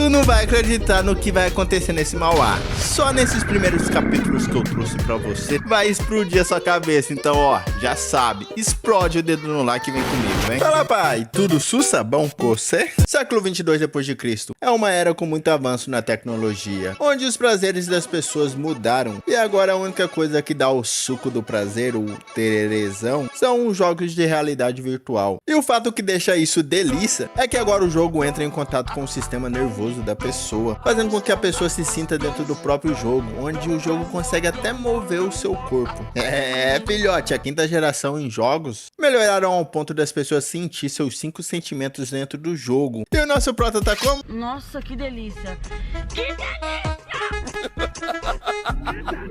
Tu não vai acreditar no que vai acontecer nesse Mauá. Só nesses primeiros capítulos que eu trouxe pra você vai explodir a sua cabeça. Então, ó, já sabe, explode o dedo no like e vem comigo, hein? Fala, pai, tudo sussa? Bom com você? Século 22 depois de Cristo é uma era com muito avanço na tecnologia, onde os prazeres das pessoas mudaram e agora a única coisa que dá o suco do prazer, o tererezão, são os jogos de realidade virtual. E o fato que deixa isso delícia é que agora o jogo entra em contato com o sistema nervoso da pessoa, fazendo com que a pessoa se sinta dentro do próprio jogo, onde o jogo consegue até mover o seu corpo. Filhote, a quinta geração em jogos melhoraram ao ponto das pessoas sentir seus 5 sentimentos dentro do jogo. E o nosso prota tá como? Nossa, que delícia! Que delícia!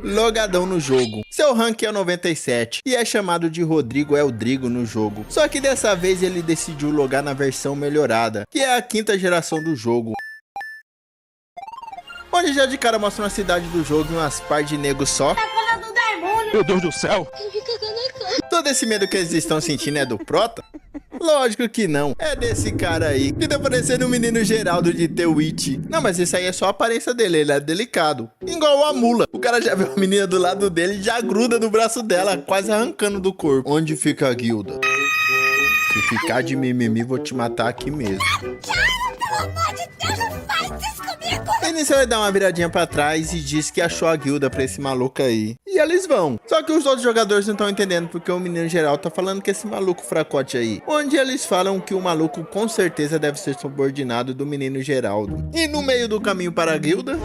Logadão no jogo. Seu rank é 97 e é chamado de Rodrigo Eldrigo no jogo. Só que dessa vez ele decidiu logar na versão melhorada, que é a quinta geração do jogo, onde já de cara mostra uma cidade do jogo e umas par de negros só. Meu Deus do céu! Todo esse medo que eles estão sentindo é do prota? Lógico que não, é desse cara aí, que tá parecendo o menino Geraldo de The Witch. Não, mas isso aí é só a aparência dele, ele é delicado. Igual a mula, o cara já vê a menina do lado dele e já gruda no braço dela, quase arrancando do corpo. Onde fica a guilda? Se ficar de mimimi, vou te matar aqui mesmo. Pelo amor de Deus, não faz isso comigo! A Inicial dá uma viradinha pra trás e diz que achou a guilda pra esse maluco aí. E eles vão. Só que os outros jogadores não estão entendendo porque o menino geral tá falando que esse maluco fracote aí. Onde eles falam que o maluco com certeza deve ser subordinado do menino Geraldo. E no meio do caminho para a guilda...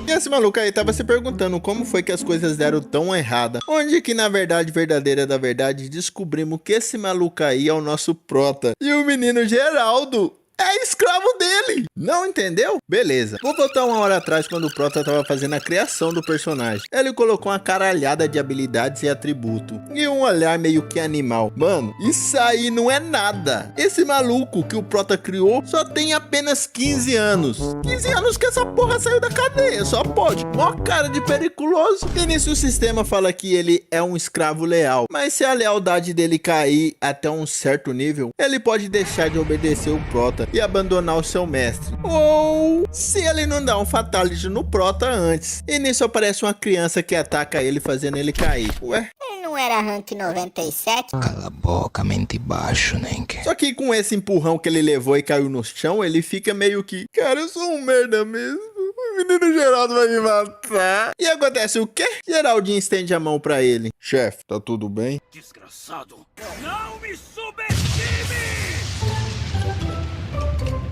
E esse maluco aí tava se perguntando como foi que as coisas deram tão errada. Onde que na verdade verdadeira da verdade descobrimos que esse maluco aí é o nosso prota. E o menino Geraldo é escravo dele. Não entendeu? Beleza. Vou voltar uma hora atrás quando o Prota tava fazendo a criação do personagem. Ele colocou uma caralhada de habilidades e atributos. E um olhar meio que animal. Mano, isso aí não é nada. Esse maluco que o Prota criou só tem apenas 15 anos. 15 anos que essa porra saiu da cadeia. Só pode. Mó cara de periculoso. E nisso o sistema fala que ele é um escravo leal. Mas se a lealdade dele cair até um certo nível, ele pode deixar de obedecer o Prota e abandonar o seu mestre. Ou se ele não dá um fatality no Prota antes. E nisso aparece uma criança que ataca ele, fazendo ele cair. Ué? Ele não era rank 97? Cala a boca, mente baixo, Nenke. Só que com esse empurrão que ele levou e caiu no chão, ele fica meio que... Cara, eu sou um merda mesmo. O menino Geraldo vai me matar. E acontece o quê? Geraldinho estende a mão pra ele. Chefe, tá tudo bem? Desgraçado! Não me subestime!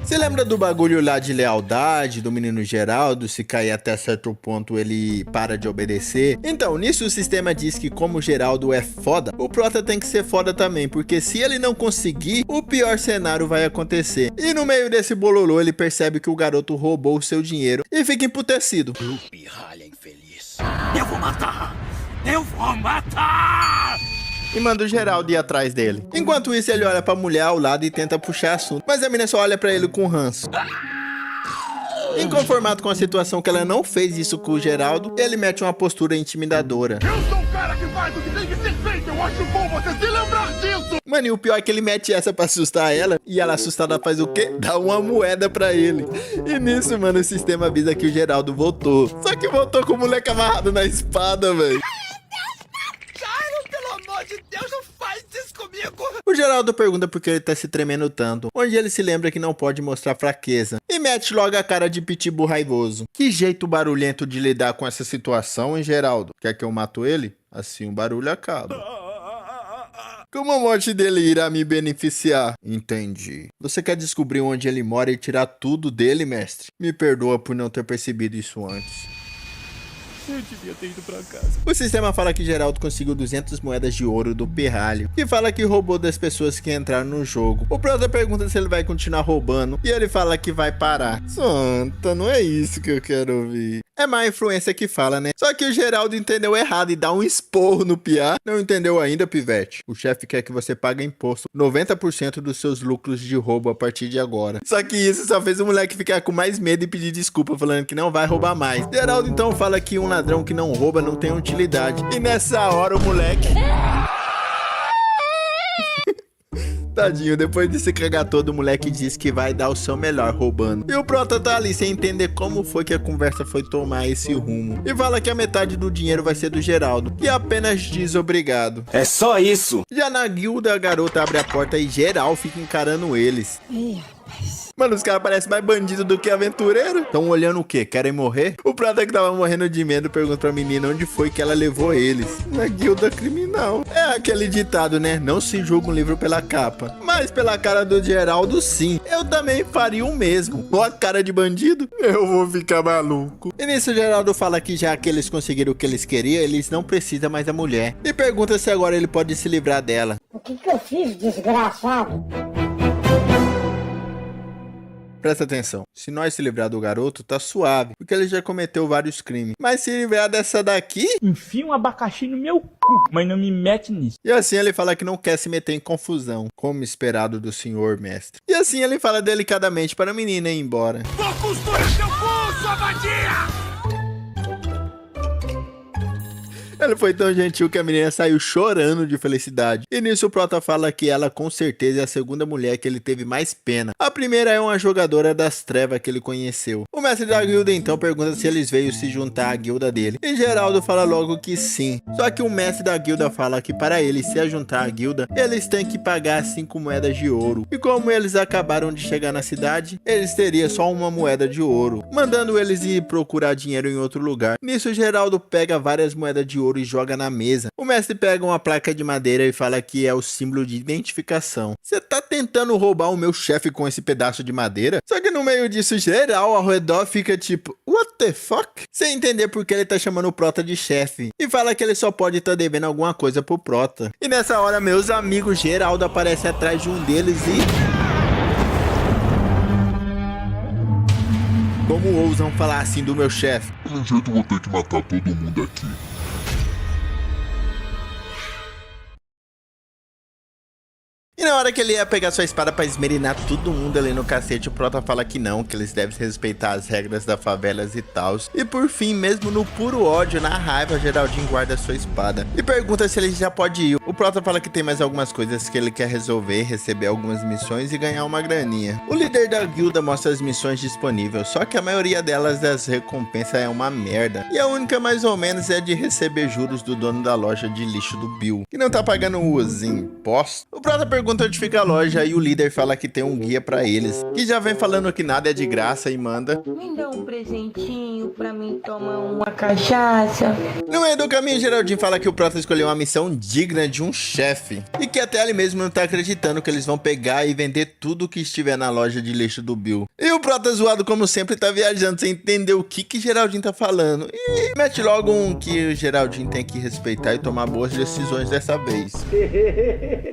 Você lembra do bagulho lá de lealdade do menino Geraldo? Se cair até certo ponto ele para de obedecer. Então, nisso o sistema diz que como o Geraldo é foda, o Prota tem que ser foda também, porque se ele não conseguir, o pior cenário vai acontecer. E no meio desse bololô ele percebe que o garoto roubou o seu dinheiro e fica emputecido. Pirralha infeliz! Eu vou matar! Eu vou matar! E manda o Geraldo ir atrás dele. Enquanto isso, ele olha pra mulher ao lado e tenta puxar assunto. Mas a menina só olha pra ele com ranço. Inconformado com a situação que ela não fez isso com o Geraldo, ele mete uma postura intimidadora. Eu sou o cara que faz o que tem que ser feito! Eu acho bom você se lembrar disso! Mano, e o pior é que ele mete essa pra assustar ela. E ela assustada faz o quê? Dá uma moeda pra ele. E nisso, mano, o sistema avisa que o Geraldo voltou. Só que voltou com o moleque amarrado na espada, velho. De Deus, não faz isso comigo! O Geraldo pergunta por que ele tá se tremendo tanto, onde ele se lembra que não pode mostrar fraqueza, e mete logo a cara de pitbull raivoso. Que jeito barulhento de lidar com essa situação, hein, Geraldo? Quer que eu mato ele? Assim o barulho acaba. Como a morte dele irá me beneficiar? Entendi. Você quer descobrir onde ele mora e tirar tudo dele, mestre? Me perdoa por não ter percebido isso antes. Eu devia ter ido pra casa. O sistema fala que Geraldo conseguiu 200 moedas de ouro do Pirralho, que fala que roubou das pessoas que entraram no jogo. O Prota pergunta se ele vai continuar roubando, e ele fala que vai parar. Santa, não é isso que eu quero ouvir. É má influência que fala, né? Só que o Geraldo entendeu errado e dá um esporro no Piá. Não entendeu ainda, pivete? O chefe quer que você pague imposto 90% dos seus lucros de roubo a partir de agora. Só que isso só fez o moleque ficar com mais medo e pedir desculpa, falando que não vai roubar mais. Geraldo então fala que um ladrão que não rouba não tem utilidade. E nessa hora o moleque... Tadinho, depois de se cagar todo, o moleque diz que vai dar o seu melhor roubando. E o Prota tá ali sem entender como foi que a conversa foi tomar esse rumo. E fala que a metade do dinheiro vai ser do Geraldo. E apenas diz obrigado. É só isso. Já na guilda, a garota abre a porta e geral fica encarando eles. Mano, os caras parecem mais bandido do que aventureiro. Estão olhando o quê? Querem morrer? O Prota, que tava morrendo de medo, pergunta pra menina onde foi que ela levou eles. Na guilda criminal. É aquele ditado, né? Não se julga um livro pela capa. Mas pela cara do Geraldo, sim. Eu também faria o mesmo. Ou a cara de bandido, eu vou ficar maluco. E nisso, o Geraldo fala que já que eles conseguiram o que eles queriam, eles não precisam mais da mulher. E pergunta se agora ele pode se livrar dela. O que eu fiz, desgraçado? Presta atenção, se nós se livrar do garoto, tá suave, porque ele já cometeu vários crimes. Mas se livrar dessa daqui... Enfia um abacaxi no meu cu, mas não me mete nisso. E assim ele fala que não quer se meter em confusão, como esperado do senhor mestre. E assim ele fala delicadamente para a menina ir embora. Vou costurar seu cu, sua vadia! Ele foi tão gentil que a menina saiu chorando de felicidade. E nisso o Prota fala que ela com certeza é a segunda mulher que ele teve mais pena. A primeira é uma jogadora das trevas que ele conheceu. O mestre da guilda então pergunta se eles veio se juntar à guilda dele. E Geraldo fala logo que sim. Só que o mestre da guilda fala que para eles se juntar à guilda, eles têm que pagar 5 moedas de ouro. E como eles acabaram de chegar na cidade, eles teriam só uma moeda de ouro, mandando eles ir procurar dinheiro em outro lugar. Nisso Geraldo pega várias moedas de ouro e joga na mesa. O mestre pega uma placa de madeira e fala que é o símbolo de identificação. Você tá tentando roubar o meu chefe com esse pedaço de madeira? Só que no meio disso, geral ao redor fica tipo, what the fuck? Sem entender porque ele tá chamando o Prota de chefe. E fala que ele só pode estar devendo alguma coisa pro Prota. E nessa hora, meus amigos, Geraldo aparece atrás de um deles e... Como ousam falar assim do meu chefe? De um jeito eu vou ter que matar todo mundo aqui. E na hora que ele ia pegar sua espada pra esmerinar todo mundo ali no cacete, o Prota fala que não, que eles devem respeitar as regras da favelas e tal. E por fim, mesmo no puro ódio, na raiva, Geraldinho guarda sua espada e pergunta se ele já pode ir. O Prota fala que tem mais algumas coisas que ele quer resolver, receber algumas missões e ganhar uma graninha. O líder da guilda mostra as missões disponíveis, só que a maioria delas das recompensas é uma merda. E a única mais ou menos é de receber juros do dono da loja de lixo do Bill, que não tá pagando os impostos. O Prota pergunta onde fica a loja e o líder fala que tem um guia pra eles, que já vem falando que nada é de graça e manda: Me dá um presentinho pra mim tomar uma cachaça. No meio do caminho, Geraldinho fala que o Prota escolheu uma missão digna de um chefe e que até ele mesmo não tá acreditando que eles vão pegar e vender tudo que estiver na loja de lixo do Bill. E o Prota, zoado como sempre, tá viajando sem entender o que Geraldinho tá falando e mete logo um que o Geraldinho tem que respeitar e tomar boas decisões dessa vez.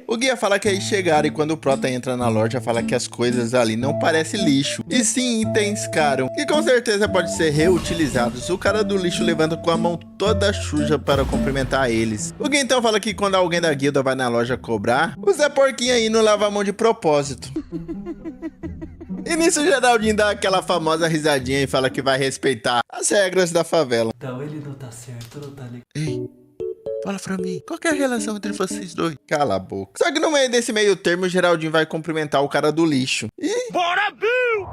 O guia fala que aí chegaram e quando o Prota entra na loja fala que as coisas ali não parecem lixo, e sim itens caros, que com certeza pode ser reutilizados. O cara do lixo levanta com a mão toda suja para cumprimentar eles. O guia então fala que quando alguém da guilda vai na loja cobrar, o Zé Porquinho aí não lava a mão de propósito. E nisso o Geraldinho dá aquela famosa risadinha e fala que vai respeitar as regras da favela. Então ele não tá certo, não tá ligado. Ei, fala pra mim, qual que é a relação entre vocês dois? Cala a boca. Só que no meio desse meio termo, o Geraldinho vai cumprimentar o cara do lixo. E... Bora, Bill!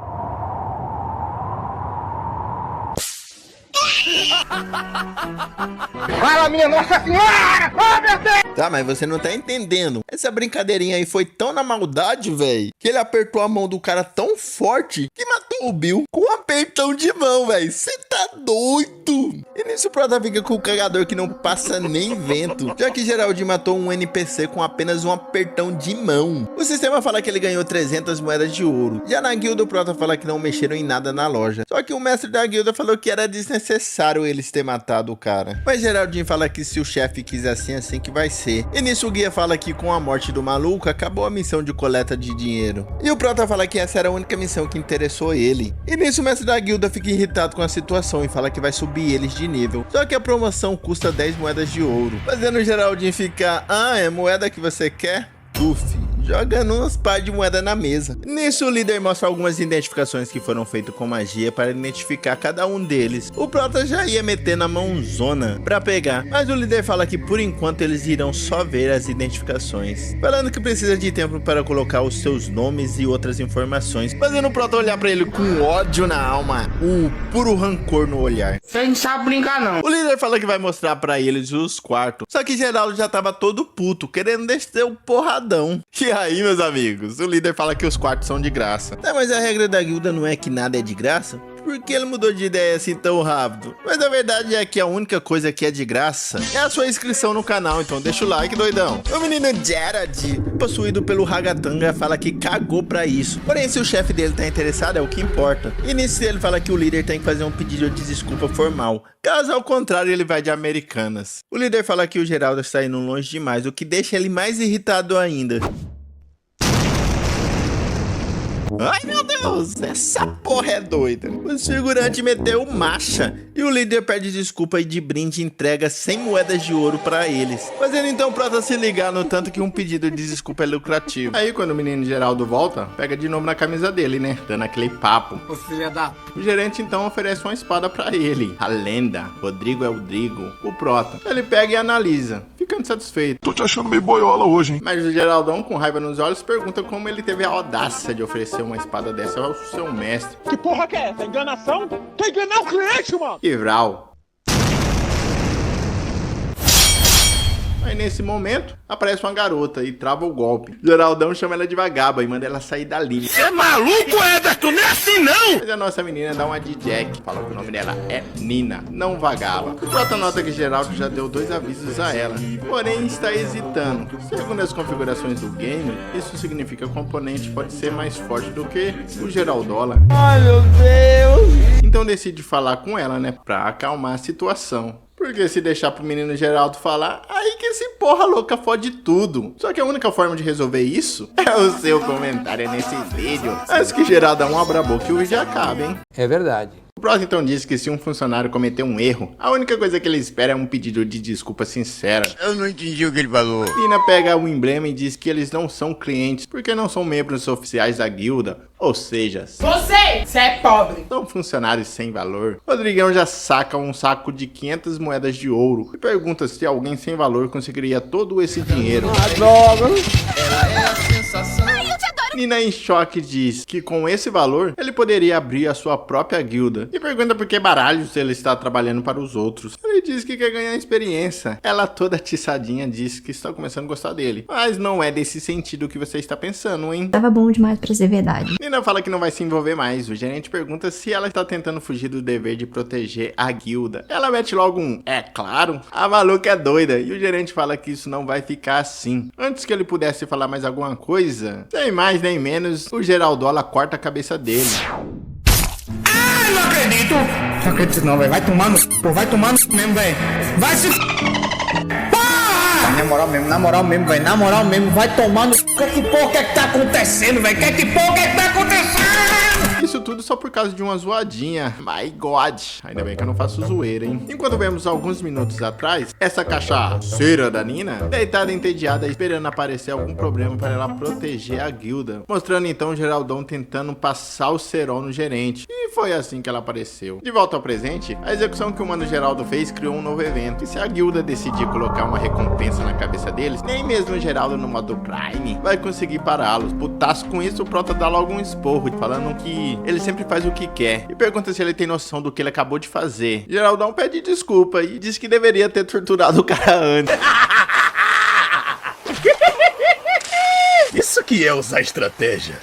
Fala, minha Nossa Senhora! Oh, meu Deus! Tá, mas você não tá entendendo. Essa brincadeirinha aí foi tão na maldade, velho, que ele apertou a mão do cara tão forte que matou o Bill com um apertão de mão, velho. Você tá doido? E nisso o Prota fica com o cagador que não passa nem vento, já que Geraldinho matou um NPC com apenas um apertão de mão. O sistema fala que ele ganhou 300 moedas de ouro. Já na guilda o Prota fala que não mexeram em nada na loja. Só que o mestre da guilda falou que era desnecessário eles ter matado o cara. Mas Geraldinho fala que se o chefe quiser assim que vai ser. E nisso o guia fala que com a morte do maluco acabou a missão de coleta de dinheiro. E o Prota fala que essa era a única missão que interessou ele. E nisso o mestre da guilda fica irritado com a situação e fala que vai subir eles de nível. Só que a promoção custa 10 moedas de ouro, fazendo o Geraldinho ficar: ah, é moeda que você quer? Uf, jogando uns par de moeda na mesa. Nisso, o líder mostra algumas identificações que foram feitas com magia para identificar cada um deles. O Prota já ia meter na mãozona pra pegar, mas o líder fala que por enquanto eles irão só ver as identificações, falando que precisa de tempo para colocar os seus nomes e outras informações, fazendo o Prota olhar pra ele com ódio na alma, o puro rancor no olhar. Você não sabe brincar não. O líder fala que vai mostrar pra eles os quartos, só que Geraldo já tava todo puto, querendo descer o porradão. E aí, meus amigos, o líder fala que os quartos são de graça. Tá, mas a regra da guilda não é que nada é de graça? Por que ele mudou de ideia assim tão rápido? Mas a verdade é que a única coisa que é de graça é a sua inscrição no canal, então deixa o like, doidão. O menino Gerard, possuído pelo Ragatanga, fala que cagou pra isso. Porém, se o chefe dele tá interessado, é o que importa. E nisso ele fala que o líder tem que fazer um pedido de desculpa formal. Caso ao contrário, ele vai de Americanas. O líder fala que o Geraldo está indo longe demais, o que deixa ele mais irritado ainda. Ai meu Deus, essa porra é doida. O figurante meteu marcha e o líder pede desculpa e de brinde entrega 100 moedas de ouro pra eles, fazendo então o Prota se ligar no tanto que um pedido de desculpa é lucrativo. Aí quando o menino Geraldo volta, pega de novo na camisa dele, né, dando aquele papo. Ô filha da... O gerente então oferece uma espada pra ele, a lenda, Rodrigo é o Drigo, o Prota. Ele pega e analisa, ficando satisfeito. Tô te achando meio boiola hoje, hein? Mas o Geraldão, com raiva nos olhos, pergunta como ele teve a audácia de oferecer uma espada dessa ao seu mestre. Que porra que é essa? Enganação? Quer enganar o cliente, mano? E Vral. Aí nesse momento, aparece uma garota e trava o golpe. Geraldão chama ela de vagaba e manda ela sair dali. Você é maluco, Everton? Não é assim não! Mas a nossa menina dá uma de Jack, fala que o nome dela é Nina, não vagaba. O Prota nota que Geraldo já deu 2 avisos a ela, porém está hesitando. Segundo as configurações do game, isso significa que o componente pode ser mais forte do que o Geraldola. Ai meu Deus. Então decide falar com ela, né, pra acalmar a situação. Porque se deixar pro menino Geraldo falar, aí que esse porra louca fode tudo. Só que a única forma de resolver isso é o seu comentário nesse vídeo. Antes que Geraldo dá um abra-boca e o vídeo acaba, hein? É verdade. O Prota então diz que se um funcionário cometer um erro, a única coisa que ele espera é um pedido de desculpa sincera. Eu não entendi o que ele falou. Nina pega o emblema e diz que eles não são clientes, porque não são membros oficiais da guilda, ou seja, Você é pobre. são funcionários sem valor. Rodrigão já saca um saco de 500 moedas de ouro e pergunta se alguém sem valor conseguiria todo esse dinheiro. Nina em choque diz que com esse valor ele poderia abrir a sua própria guilda e pergunta por que baralhos ele está trabalhando para os outros. Ele diz que quer ganhar experiência. Ela toda atiçadinha diz que está começando a gostar dele, mas não é desse sentido que você está pensando, hein? Tava bom demais pra ser verdade. Nina fala que não vai se envolver mais. O gerente pergunta se ela está tentando fugir do dever de proteger a guilda. Ela mete logo um, é claro, a maluca é doida. E o gerente fala que isso não vai ficar assim. Antes que ele pudesse falar mais alguma coisa, sem mais nem menos, o Geraldola corta a cabeça dele. Ai, não acredito! Não acredito não, velho. Vai tomar no... Pô, vai tomar no mesmo, velho. Vai se... Na moral mesmo, velho. Na moral mesmo, vai tomar no... Que porra que tá acontecendo, velho? Que porra que tá acontecendo? Isso tudo só por causa de uma zoadinha. My God. Ainda bem que eu não faço zoeira, hein? Enquanto vemos alguns minutos atrás, essa cachaceira da Nina, deitada entediada, esperando aparecer algum problema para ela proteger a guilda. Mostrando então o Geraldão tentando passar o cerol no gerente. E foi assim que ela apareceu. De volta ao presente, a execução que o Mano Geraldo fez criou um novo evento. E se a guilda decidir colocar uma recompensa na cabeça deles, nem mesmo o Geraldo no modo Prime vai conseguir pará-los. Putaço com isso, o Prota dá logo um esporro, falando que ele sempre faz o que quer. E pergunta se ele tem noção do que ele acabou de fazer. Geraldão pede desculpa e diz que deveria ter torturado o cara antes. Isso que é usar estratégia.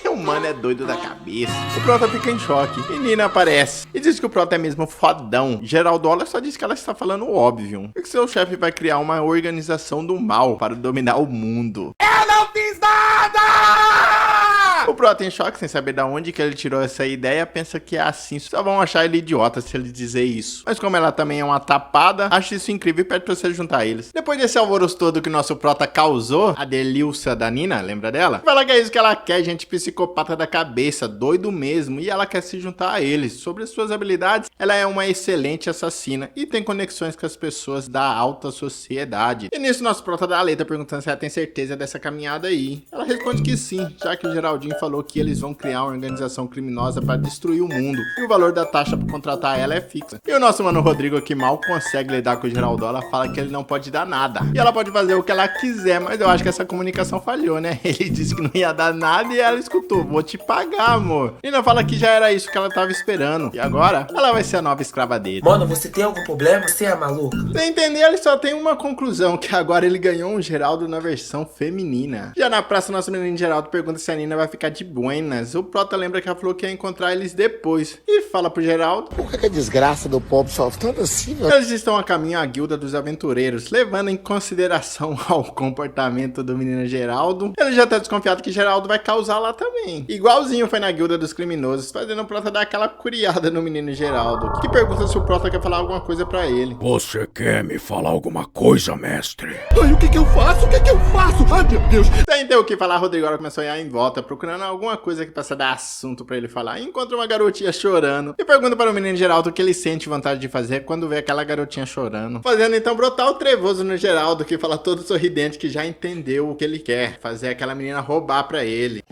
O mano é doido da cabeça. O Prota fica em choque e Nina aparece e diz que o Prota é mesmo fodão. Geraldola só diz que ela está falando o óbvio, e que seu chefe vai criar uma organização do mal para dominar o mundo. Eu não fiz nada! O Prota, em choque, sem saber de onde que ele tirou essa ideia, pensa que é assim, só vão achar ele idiota se ele dizer isso. Mas como ela também é uma tapada, acha isso incrível e pede pra você juntar eles. Depois desse alvoroço todo que o nosso Prota causou, a Delilça da Nina, lembra dela? Fala que é isso que ela quer, gente psicopata da cabeça, doido mesmo, e ela quer se juntar a eles. Sobre as suas habilidades, ela é uma excelente assassina e tem conexões com as pessoas da alta sociedade. E nisso nosso Prota dá a letra perguntando se ela tem certeza dessa caminhada aí. Ela responde que sim, já que o Geraldinho falou que eles vão criar uma organização criminosa para destruir o mundo, e o valor da taxa para contratar ela é fixa. E o nosso mano Rodrigo, que mal consegue lidar com o Geraldo, ela fala que ele não pode dar nada. E ela pode fazer o que ela quiser, mas eu acho que essa comunicação falhou, né? Ele disse que não ia dar nada e ela escutou: vou te pagar, amor. Nina fala que já era isso que ela tava esperando. E agora, ela vai ser a nova escrava dele. Mano, você tem algum problema? Você é maluco? Sem entender, ele só tem uma conclusão, que agora ele ganhou um Geraldo na versão feminina. Já na praça, nosso menino Geraldo pergunta se a Nina vai ficar de buenas. O Prota lembra que ela falou que ia encontrar eles depois. E fala pro Geraldo: Por que a desgraça do pobre sofre tanto assim, velho? Eles estão a caminho à guilda dos aventureiros, levando em consideração ao comportamento do menino Geraldo. Ele já tá desconfiado que Geraldo vai causar lá também. Igualzinho foi na guilda dos criminosos, fazendo o Prota dar aquela curiada no menino Geraldo, que pergunta se o Prota quer falar alguma coisa pra ele. Você quer me falar alguma coisa, mestre? Ai, o que eu faço? O que eu faço? Ai, meu Deus. Sem ter o que falar, Rodrigo agora começou a ir em volta, procurando alguma coisa que possa dar assunto pra ele falar. E encontra uma garotinha chorando e pergunta para o menino Geraldo o que ele sente vontade de fazer quando vê aquela garotinha chorando. Fazendo então brotar o trevoso no Geraldo, que fala todo sorridente que já entendeu o que ele quer: fazer aquela menina roubar pra ele.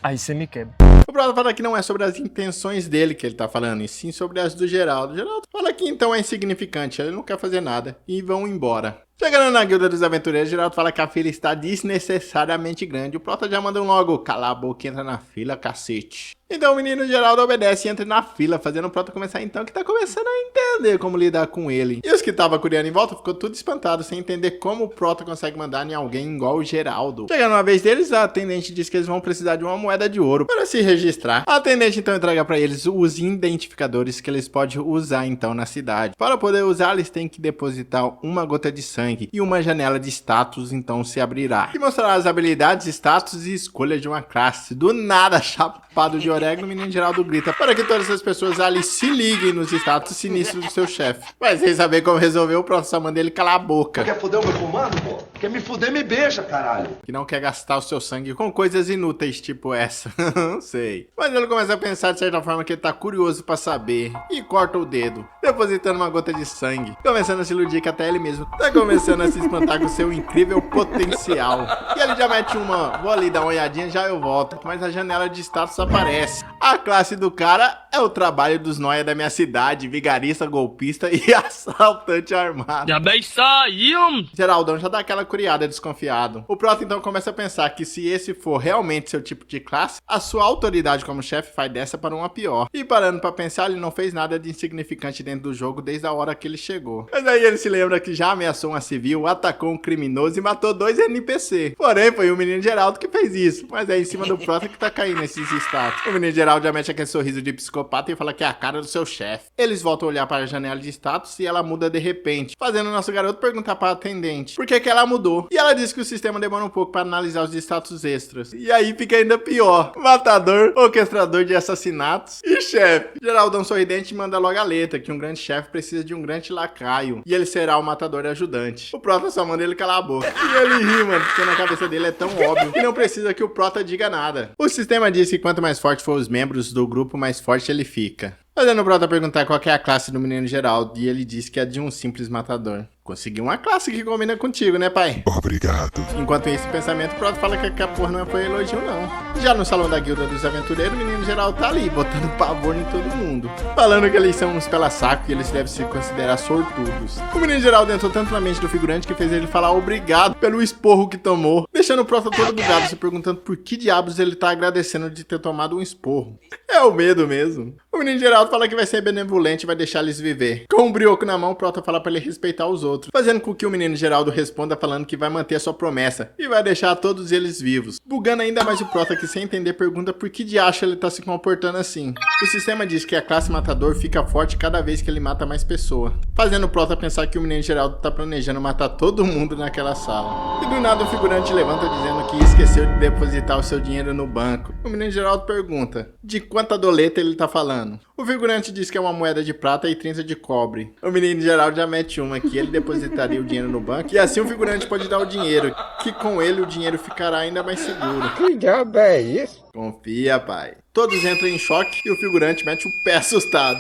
Aí você me quebra. O Prota fala que não é sobre as intenções dele que ele tá falando, e sim sobre as do Geraldo. Geraldo fala que então é insignificante, ele não quer fazer nada, e vão embora. Chegando na guilda dos aventureiros, Geraldo fala que a fila está desnecessariamente grande. O Prota já manda um logo: cala a boca e entra na fila, cacete. Então o menino Geraldo obedece e entra na fila, fazendo o Prota começar então, que tá começando a entender como lidar com ele. E os que estavam curiando em volta ficou tudo espantado, sem entender como o Prota consegue mandar em alguém igual o Geraldo. Chegando uma vez deles, a atendente diz que eles vão precisar de uma moeda de ouro para se registrar. A atendente então entrega para eles os identificadores que eles podem usar então na cidade. Para poder usar, eles têm que depositar uma gota de sangue e uma janela de status então se abrirá, e mostrará as habilidades, status e escolha de uma classe. Do nada, chapado de orégano, o menino Geraldo grita para que todas as pessoas ali se liguem nos status sinistros do seu chefe. Mas sem saber como resolver, o Prota só manda ele calar a boca. Quer foder o meu comando, pô? Quer me fuder, me beija, caralho. Que não quer gastar o seu sangue com coisas inúteis, tipo essa. Não sei. Mas ele começa a pensar de certa forma que ele tá curioso pra saber, e corta o dedo, depositando uma gota de sangue, começando a se iludir que até ele mesmo tá começando a se espantar com seu incrível potencial. E ele já mete uma: vou ali dar uma olhadinha, já eu volto. Mas a janela de status aparece. A classe do cara é o trabalho dos nóia da minha cidade: vigarista, golpista e assaltante armado. Já bem saiu. Geraldão já dá aquela curiada, desconfiado. O Prota então começa a pensar que se esse for realmente seu tipo de classe, a sua autoridade como chefe faz dessa para uma pior. E parando pra pensar, ele não fez nada de insignificante dentro do jogo desde a hora que ele chegou. Mas aí ele se lembra que já ameaçou uma civil, atacou um criminoso e matou 2 NPC. Porém, foi o menino Geraldo que fez isso. Mas é em cima do Prota que tá caindo esses status. O menino Geraldo já mete aquele sorriso de psicopata e fala que é a cara do seu chefe. Eles voltam a olhar para a janela de status e ela muda de repente, fazendo o nosso garoto perguntar para a atendente por que ela mudou. E ela diz que o sistema demora um pouco para analisar os status extras. E aí fica ainda pior: matador, orquestrador de assassinatos e chefe. Geraldão sorridente manda logo a letra que um grande chefe precisa de um grande lacaio, e ele será o matador ajudante. O Prota só manda ele calar a boca. E ele ri, mano, porque na cabeça dele é tão óbvio que não precisa que o Prota diga nada. O sistema diz que quanto mais forte for os membros do grupo, mais forte ele fica. Fazendo o Prota perguntar qual que é a classe do menino Geraldo, e ele diz que é de um simples matador. Conseguiu uma classe que combina contigo, né, pai? Obrigado. Enquanto esse pensamento, o Prota fala que a porra não foi elogio, não. Já no salão da guilda dos aventureiros, o menino Geraldo tá ali, botando pavor em todo mundo, falando que eles são uns pela-saco e eles devem se considerar sortudos. O menino Geraldo entrou tanto na mente do figurante que fez ele falar obrigado pelo esporro que tomou, deixando deixando o Prota todo bugado, se perguntando por que diabos ele tá agradecendo de ter tomado um esporro. É o medo mesmo. O menino Geraldo fala que vai ser benevolente e vai deixar eles viver. Com um brioco na mão, o Prota fala pra ele respeitar os outros, fazendo com que o menino Geraldo responda falando que vai manter a sua promessa e vai deixar todos eles vivos. Bugando ainda mais o Prota, que sem entender pergunta por que de acha ele tá se comportando assim. O sistema diz que a classe matador fica forte cada vez que ele mata mais pessoa, fazendo o Prota pensar que o menino Geraldo tá planejando matar todo mundo naquela sala. E do nada o figurante levanta dizendo que esqueceu de depositar o seu dinheiro no banco. O menino Geraldo pergunta de quanta doleta ele tá falando. O figurante diz que é uma moeda de prata e 30 de cobre. O menino Geraldo já mete uma que ele depositaria o dinheiro no banco e assim o figurante pode dar o dinheiro, que com ele o dinheiro ficará ainda mais seguro. Que diabo é isso? Confia, pai. Todos entram em choque e o figurante mete o pé assustado.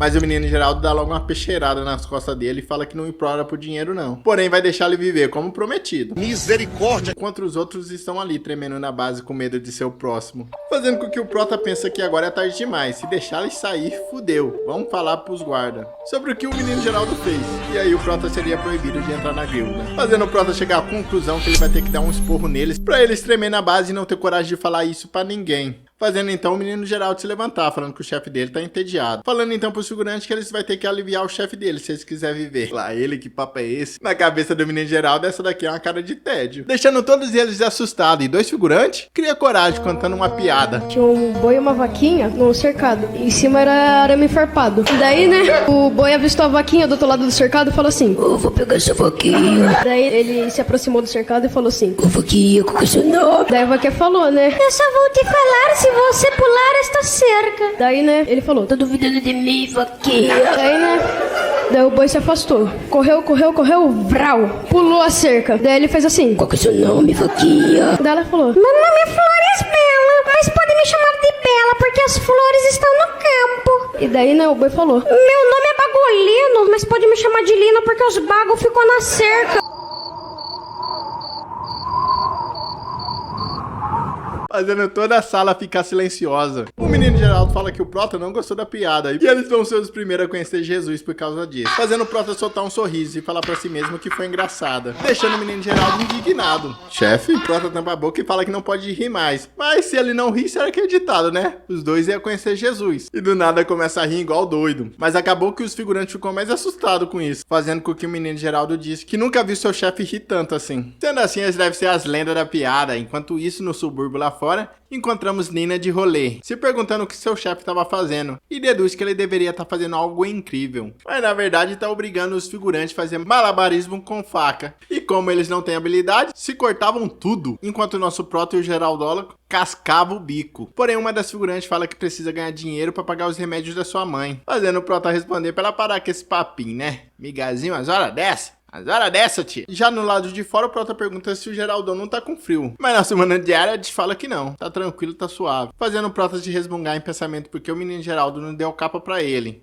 Mas o menino Geraldo dá logo uma peixeirada nas costas dele e fala que não implora por dinheiro não. Porém vai deixar ele viver como prometido. Misericórdia! Enquanto os outros estão ali tremendo na base com medo de ser o próximo. Fazendo com que o Prota pensa que agora é tarde demais. Se deixar ele sair, fudeu. Vamos falar pros guardas sobre o que o menino Geraldo fez. E aí o Prota seria proibido de entrar na guilda. Fazendo o Prota chegar à conclusão que ele vai ter que dar um esporro neles pra eles tremer na base e não ter coragem de falar isso pra ninguém. Fazendo então o menino Geraldo se levantar, falando que o chefe dele tá entediado. Falando então pros figurantes que eles vai ter que aliviar o chefe dele, se eles quiserem viver. Lá ele, que papo é esse? Na cabeça do menino Geraldo, essa daqui é uma cara de tédio. Deixando todos eles assustados. E dois figurantes cria coragem contando uma piada. Tinha um boi e uma vaquinha no cercado. Em cima era arame farpado. Daí, né, o boi avistou a vaquinha do outro lado do cercado e falou assim: Eu vou pegar essa vaquinha. Daí ele se aproximou do cercado e falou assim: Ô vaquinha, qual que é o seu nome? Daí a vaquinha falou, né: Eu só vou te falar se você pular esta cerca. Daí, né, ele falou: Tá duvidando de mim, vaquinha? Daí, né, daí o boi se afastou. Correu, vral. Pulou a cerca. Daí ele fez assim: Qual que é o seu nome, vaquinha? Daí ela falou: Meu nome é Flores Bela, mas pode me chamar de Bela porque as flores estão no campo. E daí, né, o boi falou: Meu nome é Bagolino, mas pode me chamar de Lino porque os bagos ficam na cerca. Fazendo toda a sala ficar silenciosa. O menino Geraldo fala que o Prota não gostou da piada e eles vão ser os primeiros a conhecer Jesus por causa disso. Fazendo o Prota soltar um sorriso e falar pra si mesmo que foi engraçada. Deixando o menino Geraldo indignado. Chefe, o Prota tampa a boca e fala que não pode rir mais. Mas se ele não rir, será que é ditado, né? Os dois iam conhecer Jesus. E do nada começa a rir igual doido. Mas acabou que os figurantes ficam mais assustados com isso. Fazendo com que o menino Geraldo disse que nunca viu seu chefe rir tanto assim. Sendo assim, eles devem ser as lendas da piada. Enquanto isso, no subúrbio lá fora, encontramos Nina de rolê, se perguntando o que seu chefe estava fazendo, e deduz que ele deveria estar fazendo algo incrível, mas na verdade está obrigando os figurantes a fazer malabarismo com faca, e como eles não têm habilidade, se cortavam tudo, enquanto o nosso Prota e o Geraldólogo cascava o bico. Porém, uma das figurantes fala que precisa ganhar dinheiro para pagar os remédios da sua mãe, fazendo o Prota responder para ela parar com esse papinho, né? Migazinho, umas horas dessa? Mas hora dessa, tia. Já no lado de fora, o Prota pergunta se o Geraldão não tá com frio. Mas na semana diária, a gente fala que não. Tá tranquilo, tá suave. Fazendo o Prota de resmungar em pensamento porque o menino Geraldo não deu capa pra ele.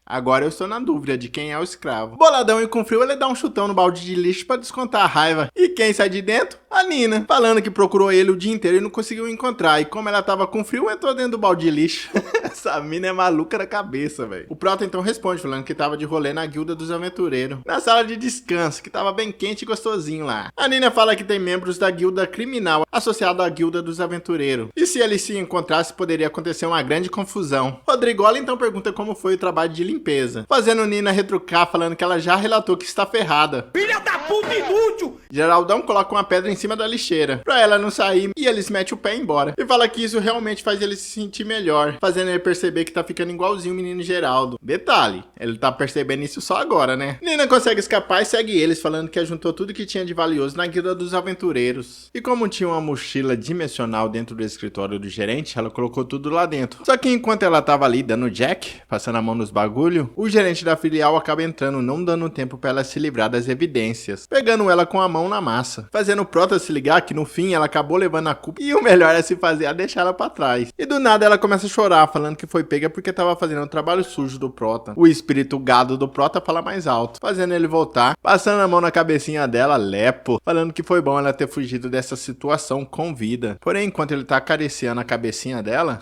Agora eu estou na dúvida de quem é o escravo. Boladão e com frio, ele dá um chutão no balde de lixo pra descontar a raiva. E quem sai de dentro? A Nina. Falando que procurou ele o dia inteiro e não conseguiu encontrar. E como ela tava com frio, entrou dentro do balde de lixo. Essa mina é maluca da cabeça, velho. O Prota então responde, falando que tava de rolê na guilda dos aventureiros. Na sala de descanso, que tava bem quente e gostosinho lá. A Nina fala que tem membros da guilda criminal associado à guilda dos aventureiros. E se eles se encontrassem, poderia acontecer uma grande confusão. Rodrigola então pergunta como foi o trabalho de limpeza, fazendo Nina retrucar, falando que ela já relatou que está ferrada. Filha da puta inútil! Geraldão coloca uma pedra em cima da lixeira, pra ela não sair, e eles metem o pé embora. E fala que isso realmente faz ele se sentir melhor, fazendo ele perceber que tá ficando igualzinho o menino Geraldo. Detalhe, ele tá percebendo isso só agora, né? Nina consegue escapar e segue eles, falando que juntou tudo que tinha de valioso na guilda dos aventureiros. E como tinha uma mochila dimensional dentro do escritório do gerente, ela colocou tudo lá dentro. Só que enquanto ela tava ali dando jack, passando a mão nos bagulho, o gerente da filial acaba entrando, não dando tempo pra ela se livrar das evidências, pegando ela com a mão na massa, fazendo o Prota se ligar que no fim ela acabou levando a culpa e o melhor é se fazer a deixar ela pra trás. E do nada ela começa a chorar, falando que foi pega porque tava fazendo um trabalho sujo do Prota. O espírito gado do Prota fala mais alto, fazendo ele voltar, passando a mão na cabecinha dela, lepo, falando que foi bom ela ter fugido dessa situação com vida. Porém, enquanto ele tá acariciando a cabecinha dela,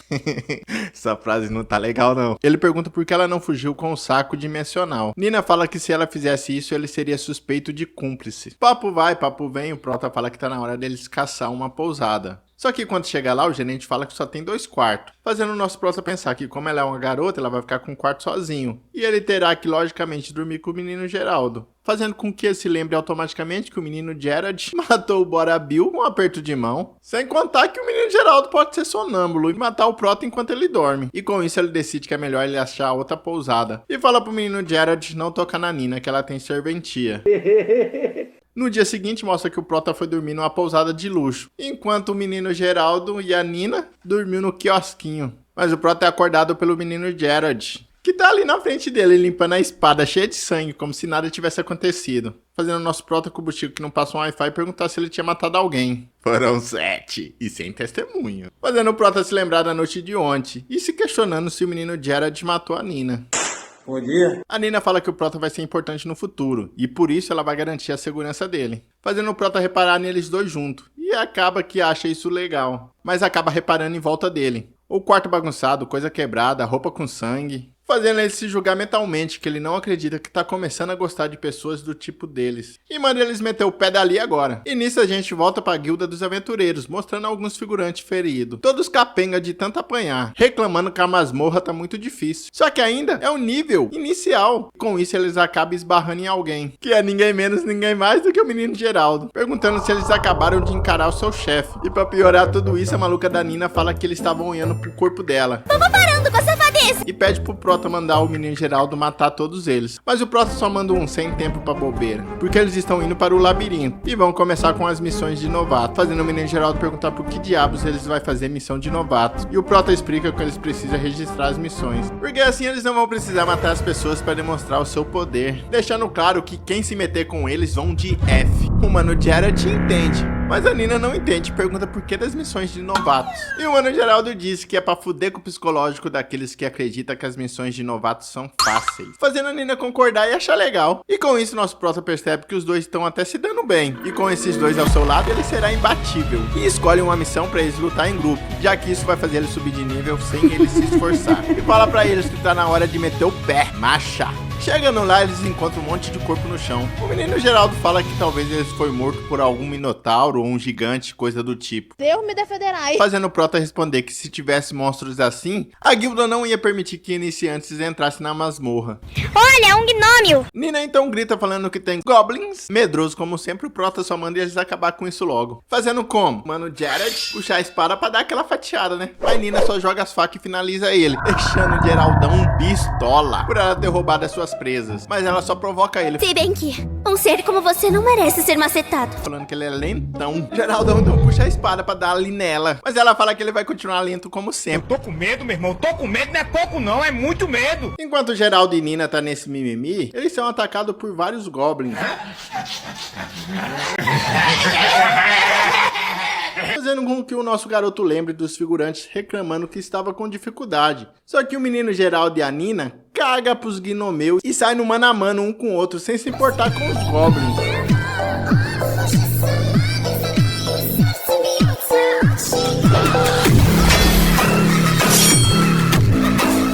essa frase não tá legal não. Ele pergunta pergunta por que ela não fugiu com o saco dimensional. Nina fala que se ela fizesse isso, ele seria suspeito de cúmplice. Papo vai, papo vem, o Prota fala que tá na hora deles caçar uma pousada. Só que quando chega lá, o gerente fala que só tem 2 quartos, fazendo o nosso Prota pensar que como ela é uma garota, ela vai ficar com um quarto sozinho. E ele terá que, logicamente, dormir com o menino Geraldo, fazendo com que ele se lembre automaticamente que o menino Gerard matou o Bora Bill com um aperto de mão. Sem contar que o menino Geraldo pode ser sonâmbulo e matar o Prota enquanto ele dorme. E com isso ele decide que é melhor ele achar outra pousada. E fala pro menino Gerard não tocar na Nina, que ela tem serventia. No dia seguinte, mostra que o Prota foi dormir numa pousada de luxo, enquanto o menino Geraldo e a Nina dormiu no quiosquinho. Mas o Prota é acordado pelo menino Gerard, que tá ali na frente dele, limpando a espada cheia de sangue, como se nada tivesse acontecido. Fazendo o nosso Prota com o Buchico que não passa um Wi-Fi perguntar se ele tinha matado alguém. Foram 7, e sem testemunho. Fazendo o Prota se lembrar da noite de ontem, e se questionando se o menino Gerard matou a Nina. Bom dia. A Nina fala que o Prota vai ser importante no futuro, e por isso ela vai garantir a segurança dele, fazendo o Prota reparar neles dois juntos, e acaba que acha isso legal, mas acaba reparando em volta dele. O quarto bagunçado, coisa quebrada, roupa com sangue, fazendo ele se julgar mentalmente que ele não acredita que tá começando a gostar de pessoas do tipo deles. E manda eles meter o pé dali agora. E nisso a gente volta pra Guilda dos Aventureiros, mostrando alguns figurantes feridos. Todos capenga de tanto apanhar, reclamando que a masmorra tá muito difícil. Só que ainda é o nível inicial. Com isso eles acabam esbarrando em alguém, que é ninguém menos, ninguém mais do que o menino Geraldo, perguntando se eles acabaram de encarar o seu chefe. E pra piorar tudo isso, a maluca da Nina fala que eles estavam olhando pro corpo dela. Vamos parando com a safadeza! E pede pro Prota mandar o menino Geraldo matar todos eles. Mas o Prota só manda um sem tempo pra bobeira, porque eles estão indo para o labirinto e vão começar com as missões de novato, fazendo o menino Geraldo perguntar por que diabos eles vão fazer missão de novato. E o Prota explica que eles precisam registrar as missões, porque assim eles não vão precisar matar as pessoas para demonstrar o seu poder, deixando claro que quem se meter com eles vão de F. O mano Gerard entende, mas a Nina não entende, pergunta por que das missões de novatos. E o mano Geraldo diz que é pra fuder com o psicológico daqueles que acreditam que as missões de novatos são fáceis, fazendo a Nina concordar e achar legal. E com isso nosso Prota percebe que os dois estão até se dando bem, e com esses dois ao seu lado ele será imbatível, e escolhe uma missão pra eles lutar em grupo, já que isso vai fazer ele subir de nível sem ele se esforçar. E fala pra eles que tá na hora de meter o pé, macha. Chegando lá, eles encontram um monte de corpo no chão. O menino Geraldo fala que talvez ele foi morto por algum minotauro ou um gigante, coisa do tipo. Deus me defenderai. Fazendo o Prota responder que se tivesse monstros assim, a guilda não ia permitir que iniciantes entrassem na masmorra. Olha, um gnômio! Nina então grita falando que tem goblins. Medroso como sempre, o Prota só manda eles acabar com isso logo. Fazendo como? Mano Gerard puxar a espada pra dar aquela fatiada, né? Aí Nina só joga as facas e finaliza ele, deixando o Geraldão pistola por ela ter roubado as suas presas. Mas ela só provoca ele, Se bem que um ser como você não merece ser macetado. falando que ele é lentão. Geraldão então puxa a espada pra dar ali nela, mas ela fala que ele vai continuar lento como sempre. Tô com medo, meu irmão. Tô com medo, não é pouco não, é muito medo. Enquanto o Geraldo e Nina tá nesse mimimi, eles são atacados por vários goblins, fazendo com que o nosso garoto lembre dos figurantes reclamando que estava com dificuldade. Só que o menino Geraldo e a Nina caga pros gnomeus e sai no mano a mano um com o outro sem se importar com os goblins.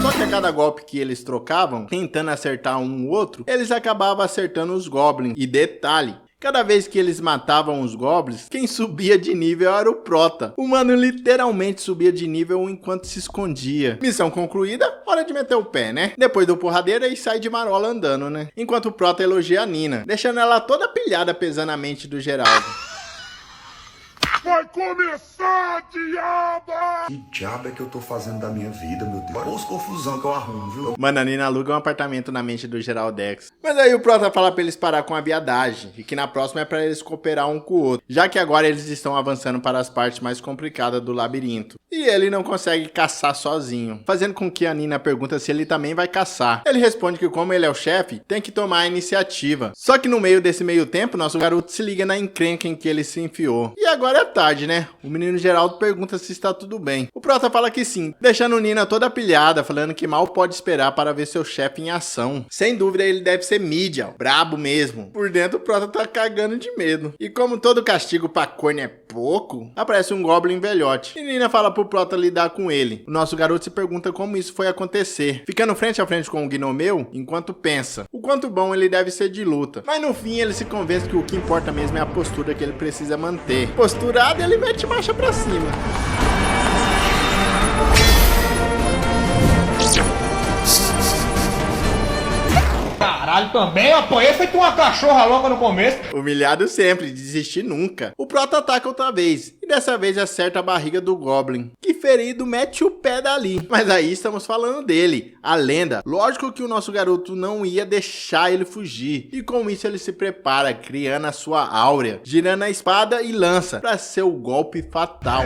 Só que a cada golpe que eles trocavam, tentando acertar um ou outro, eles acabavam acertando os goblins. E detalhe, cada vez que eles matavam os goblins, quem subia de nível era o Prota. O mano literalmente subia de nível enquanto se escondia. Missão concluída, hora de meter o pé, né? Depois do porradeiro, aí sai de marola andando, né? Enquanto o Prota elogia a Nina, deixando ela toda pilhada pesando a mente do Geraldo. Vai começar, diabo! Que diabo é que eu tô fazendo da minha vida, meu Deus? Olha os confusão que eu arrumo, viu? Mano, a Nina aluga um apartamento na mente do Geraldex. Mas aí o Prota fala pra eles parar com a viadagem, e que na próxima é pra eles cooperar um com o outro, já que agora eles estão avançando para as partes mais complicadas do labirinto. E ele não consegue caçar sozinho, fazendo com que a Nina pergunta se ele também vai caçar. Ele responde que como ele é o chefe, tem que tomar a iniciativa. Só que no meio desse meio tempo, nosso garoto se liga na encrenca em que ele se enfiou. E agora é tarde, né? O menino Geraldo pergunta se está tudo bem. O Prota fala que sim, deixando Nina toda pilhada, falando que mal pode esperar para ver seu chefe em ação. Sem dúvida ele deve ser mídia, brabo mesmo. Por dentro o Prota tá cagando de medo. E como todo castigo pra corno é pouco, aparece um goblin velhote. E Nina fala pro Prota lidar com ele. O nosso garoto se pergunta como isso foi acontecer, ficando frente a frente com o Gnomeu, enquanto pensa o quanto bom ele deve ser de luta. Mas no fim ele se convence que o que importa mesmo é a postura que ele precisa manter. Posturado, ele mete marcha pra cima. Caralho, também apanhei feito uma cachorra louca no começo. Humilhado sempre, desistir nunca. O Prota ataca outra vez, e dessa vez acerta a barriga do Goblin, que ferido mete o pé dali. Mas aí estamos falando dele, a lenda. Lógico que o nosso garoto não ia deixar ele fugir, e com isso ele se prepara, criando a sua áurea, girando a espada e lança para seu golpe fatal.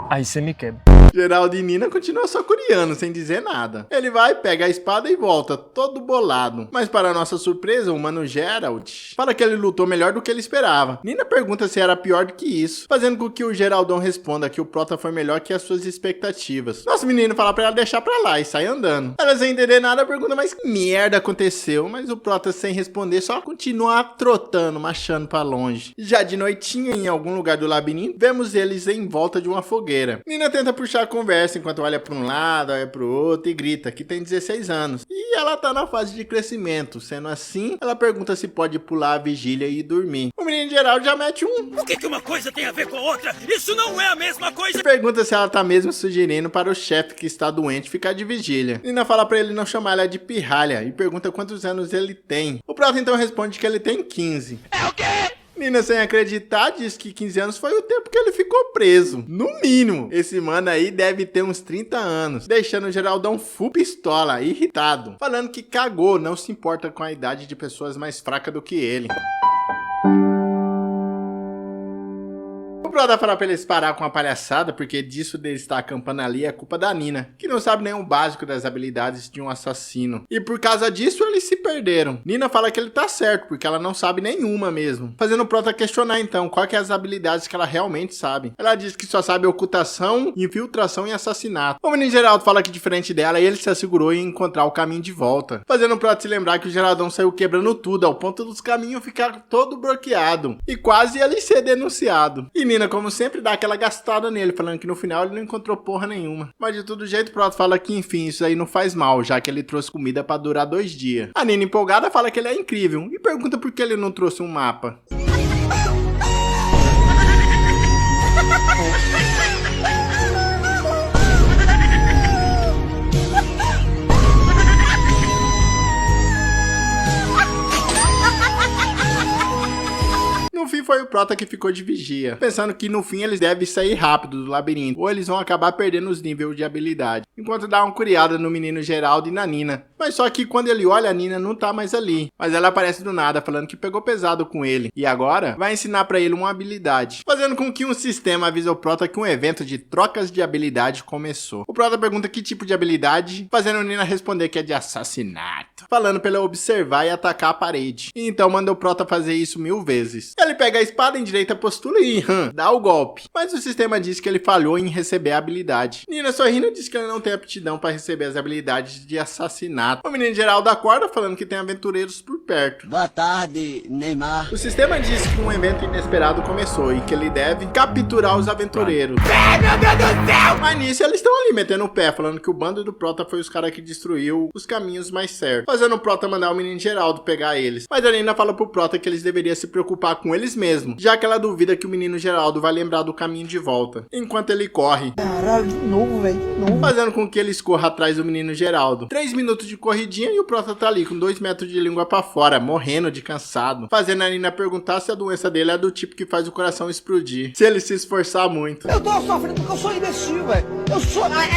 Aí você me quebra. Geraldo e Nina continuam só curiando, sem dizer nada. Ele vai, pega a espada e volta, todo bolado. Mas para nossa surpresa, o Mano Geralt fala que ele lutou melhor do que ele esperava. Nina pergunta se era pior do que isso, fazendo com que o Geraldão responda que o Prota foi melhor que as suas expectativas. Nosso menino fala pra ela deixar pra lá e sai andando. Ela sem entender nada pergunta, mas que merda aconteceu? Mas o Prota, sem responder, só continua trotando, marchando pra longe. Já de noitinha, em algum lugar do labirinto, vemos eles em volta de uma fogueira. Nina tenta puxar a conversa enquanto olha pra um lado, olha pro outro e grita que tem 16 anos. E ela tá na fase de crescimento. Sendo assim, ela pergunta se pode pular a vigília e dormir. O menino geral já mete um. O que uma coisa tem a ver com a outra? Isso não é a mesma coisa! Pergunta se ela tá mesmo sugerindo para o chefe que está doente ficar de vigília. Nina fala pra ele não chamar ela de pirralha e pergunta quantos anos ele tem. O Prota então responde que ele tem 15. É o quê? Nina, sem acreditar, diz que 15 anos foi o tempo que ele ficou preso. No mínimo. Esse mano aí deve ter uns 30 anos. Deixando o Geraldão full pistola, irritado. Falando que cagou, não se importa com a idade de pessoas mais fracas do que ele. O Prota fala pra eles parar com a palhaçada, porque disso dele estar acampando ali é culpa da Nina, que não sabe nem o básico das habilidades de um assassino. E por causa disso eles se perderam. Nina fala que ele tá certo, porque ela não sabe nenhuma mesmo. Fazendo o Prota questionar então, qual que é as habilidades que ela realmente sabe. Ela diz que só sabe ocultação, infiltração e assassinato. O menino Geraldo fala que diferente dela, ele se assegurou em encontrar o caminho de volta. Fazendo o Prota se lembrar que o Geraldão saiu quebrando tudo, ao ponto dos caminhos ficar todo bloqueado. E quase ele ser denunciado. E Nina, como sempre, dá aquela gastada nele, falando que no final ele não encontrou porra nenhuma. Mas de todo jeito, o Prota fala que enfim, isso aí não faz mal, já que ele trouxe comida pra durar 2 dias. A Nina, empolgada, fala que ele é incrível e pergunta por que ele não trouxe um mapa. No fim foi o Prota que ficou de vigia, pensando que no fim eles devem sair rápido do labirinto, ou eles vão acabar perdendo os níveis de habilidade, enquanto dá uma curiada no menino Geraldo e na Nina. Mas só que quando ele olha, a Nina não tá mais ali, mas ela aparece do nada, falando que pegou pesado com ele, e agora vai ensinar pra ele uma habilidade, fazendo com que um sistema avise ao Prota que um evento de trocas de habilidade começou. O Prota pergunta que tipo de habilidade, fazendo a Nina responder que é de assassinato, falando pra ela observar e atacar a parede, e então manda o Prota fazer isso 1000 vezes. Ele pega a espada, endireita a postura e dá o golpe. Mas o sistema diz que ele falhou em receber a habilidade. Nina, sorrindo, diz que ele não tem aptidão para receber as habilidades de assassinato. O menino Geraldo acorda falando que tem aventureiros por perto. Boa tarde, Neymar. O sistema diz que um evento inesperado começou e que ele deve capturar os aventureiros. Meu Deus do céu! Mas nisso eles estão ali metendo o pé, falando que o bando do Prota foi os caras que destruiu os caminhos mais certos, fazendo o Prota mandar o menino Geraldo pegar eles. Mas a Nina fala pro Prota que eles deveriam se preocupar com eles mesmos, já que ela duvida que o menino Geraldo vai lembrar do caminho de volta, enquanto ele corre. Caralho, de novo, velho. Fazendo com que eles corram atrás do menino Geraldo. 3 minutos de corridinha e o Prota tá ali com 2 metros de língua pra fora, morrendo de cansado. Fazendo a Nina perguntar se a doença dele é do tipo que faz o coração explodir, se ele se esforçar muito. Eu tô sofrendo porque eu sou imbecil, velho.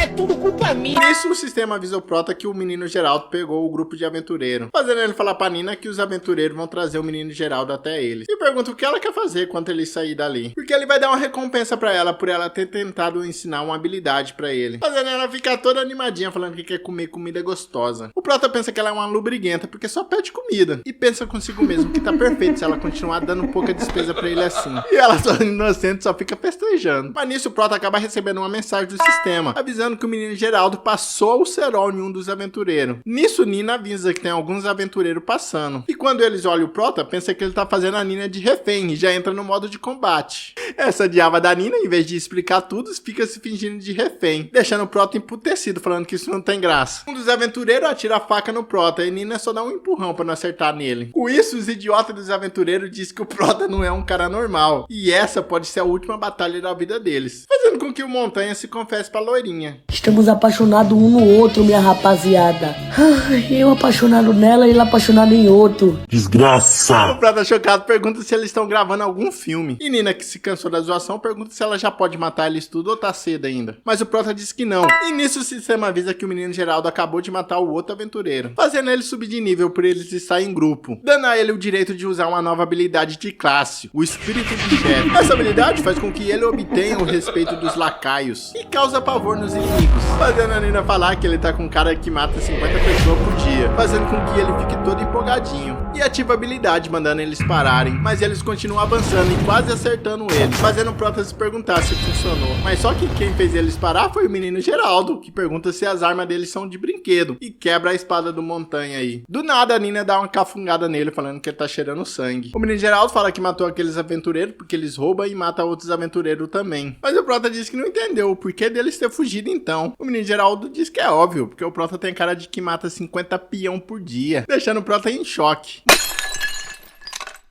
É tudo culpa minha. Por isso o sistema avisa o Prota que o menino Geraldo pegou o grupo de aventureiro, fazendo ele falar pra Nina que os aventureiros vão trazer o menino Geraldo até eles. E pergunta o que ela quer fazer quando ele sair dali, porque ele vai dar uma recompensa pra ela por ela ter tentado ensinar uma habilidade pra ele, fazendo ela ficar toda animadinha, falando que quer comer comida gostosa. O Prota pensa que ela é uma lubriguenta porque só pede comida. vida e pensa consigo mesmo que tá perfeito se ela continuar dando pouca despesa pra ele assim. E ela, só inocente, só fica festejando. Mas nisso o Prota acaba recebendo uma mensagem do sistema, avisando que o menino Geraldo passou o cerol em um dos aventureiros. Nisso, Nina avisa que tem alguns aventureiros passando. E quando eles olham o Prota, pensa que ele tá fazendo a Nina de refém e já entra no modo de combate. Essa diaba da Nina, em vez de explicar tudo, fica se fingindo de refém, deixando o Prota emputecido, falando que isso não tem graça. Um dos aventureiros atira a faca no Prota e Nina só dá um empurrão pra não acertar nele. Com isso, os idiotas dos aventureiros dizem que o Prota não é um cara normal, e essa pode ser a última batalha da vida deles, fazendo com que o Montanha se confesse pra loirinha. Estamos apaixonados um no outro, minha rapaziada. Eu apaixonado nela e ela apaixonada em outro. Desgraça! O Prota chocado pergunta se eles estão gravando algum filme. E Nina, que se cansou da zoação, pergunta se ela já pode matar eles tudo ou tá cedo ainda. Mas o Prota diz que não. E nisso o sistema avisa que o menino Geraldo acabou de matar o outro aventureiro, fazendo ele subir de nível por eles estar em grupo, dando a ele o direito de usar uma nova habilidade de classe, o espírito de chefe. Essa habilidade faz com que ele obtenha o respeito dos lacaios e causa pavor nos inimigos, fazendo a Nina falar que ele tá com um cara que mata 50 pessoas por dia, fazendo com que ele fique todo empolgadinho. E ativa a habilidade, mandando eles pararem, mas eles continuam avançando e quase acertando ele, fazendo o Prota se perguntar se funcionou. Mas só que quem fez eles parar foi o menino Geraldo, que pergunta se as armas deles são de brinquedo e quebra a espada do Montanha aí. Do nada a Nina dá uma cafungada nele, falando que ele tá cheirando sangue. O menino Geraldo fala que matou aqueles aventureiros porque eles roubam e matam outros aventureiros também. Mas o Prota diz que não entendeu o porquê deles ter fugido então. O menino Geraldo diz que é óbvio, porque o Prota tem cara de que mata 50 peão por dia, deixando o Prota em choque.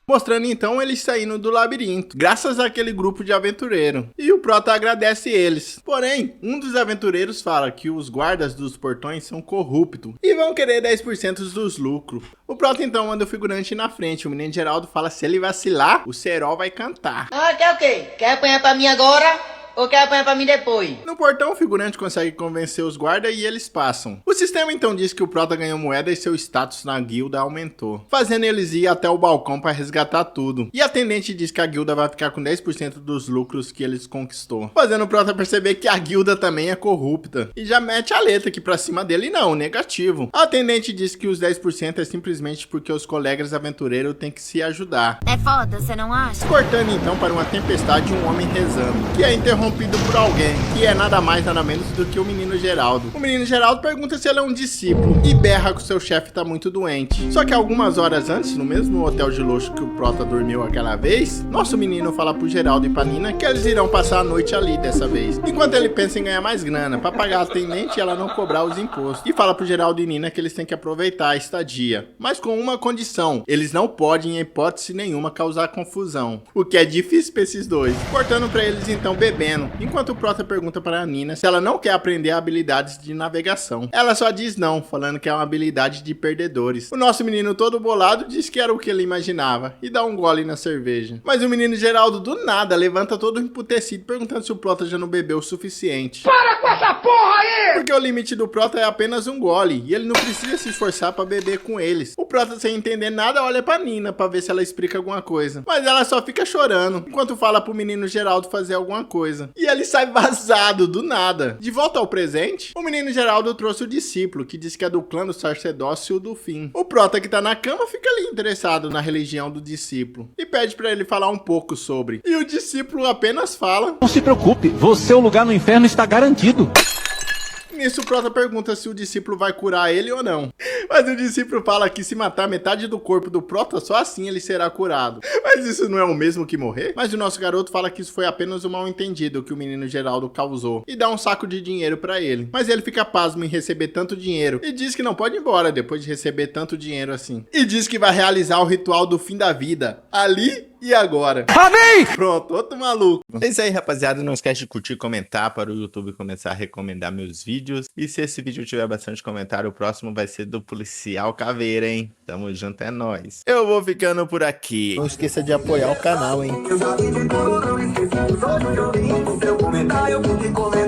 Mostrando então eles saindo do labirinto, graças àquele grupo de aventureiros. E o Prota agradece eles. Porém, um dos aventureiros fala que os guardas dos portões são corruptos e vão querer 10% dos lucros. O Prota então manda o figurante ir na frente. O menino Geraldo fala que se ele vacilar, o cerol vai cantar. Quer o quê? Quer apanhar pra mim agora? Ou quer apanhar pra mim depois? No portão, o figurante consegue convencer os guardas e eles passam. O sistema então diz que o Prota ganhou moeda e seu status na guilda aumentou, fazendo eles ir até o balcão para resgatar tudo. E a atendente diz que a guilda vai ficar com 10% dos lucros que eles conquistou, fazendo o Prota perceber que a guilda também é corrupta. E já mete a letra aqui pra cima dele, não, negativo. A atendente diz que os 10% é simplesmente porque os colegas aventureiros têm que se ajudar. É foda, você não acha? Cortando então para uma tempestade e um homem rezando, que é interrompido por alguém, que é nada mais nada menos do que o menino Geraldo. O menino Geraldo pergunta se ele é um discípulo e berra que o seu chefe tá muito doente. Só que algumas horas antes, no mesmo hotel de luxo que o Prota dormiu aquela vez, nosso menino fala pro Geraldo e pra Nina que eles irão passar a noite ali dessa vez, enquanto ele pensa em ganhar mais grana pra pagar a atendente e ela não cobrar os impostos. E fala pro Geraldo e Nina que eles têm que aproveitar a estadia, mas com uma condição: eles não podem em hipótese nenhuma causar confusão, o que é difícil pra esses dois. Cortando pra eles então bebendo, enquanto o Prota pergunta para a Nina se ela não quer aprender habilidades de navegação. Ela só diz não, falando que é uma habilidade de perdedores. O nosso menino todo bolado diz que era o que ele imaginava e dá um gole na cerveja. Mas o menino Geraldo do nada levanta todo emputecido, perguntando se o Prota já não bebeu o suficiente. Para com essa porra aí! Porque o limite do Prota é apenas um gole e ele não precisa se esforçar para beber com eles. O Prota, sem entender nada, olha pra Nina para ver se ela explica alguma coisa, mas ela só fica chorando enquanto fala pro menino Geraldo fazer alguma coisa. E ele sai vazado do nada. De volta ao presente, o menino Geraldo trouxe o discípulo, que diz que é do clã do sacerdócio do fim. O Prota, que tá na cama, fica ali interessado na religião do discípulo e pede pra ele falar um pouco sobre. E o discípulo apenas fala: Não se preocupe, você, o lugar no inferno está garantido. Nisso o Prota pergunta se o discípulo vai curar ele ou não. Mas o discípulo fala que se matar metade do corpo do Prota, só assim ele será curado. Mas isso não é o mesmo que morrer? Mas o nosso garoto fala que isso foi apenas um mal entendido que o menino Geraldo causou e dá um saco de dinheiro pra ele. Mas ele fica pasmo em receber tanto dinheiro e diz que não pode ir embora depois de receber tanto dinheiro assim. E diz que vai realizar o ritual do fim da vida, ali e agora. Amém! Pronto, outro maluco. É isso aí, rapaziada. Não esquece de curtir e comentar para o YouTube começar a recomendar meus vídeos. E se esse vídeo tiver bastante comentário, o próximo vai ser do Policial Caveira, hein? Tamo junto, é nóis. Eu vou ficando por aqui. Não esqueça de apoiar o canal, hein? Eu já vi de tudo, não esqueci dos olhos que eu vi. O seu comentário, eu pude comentar.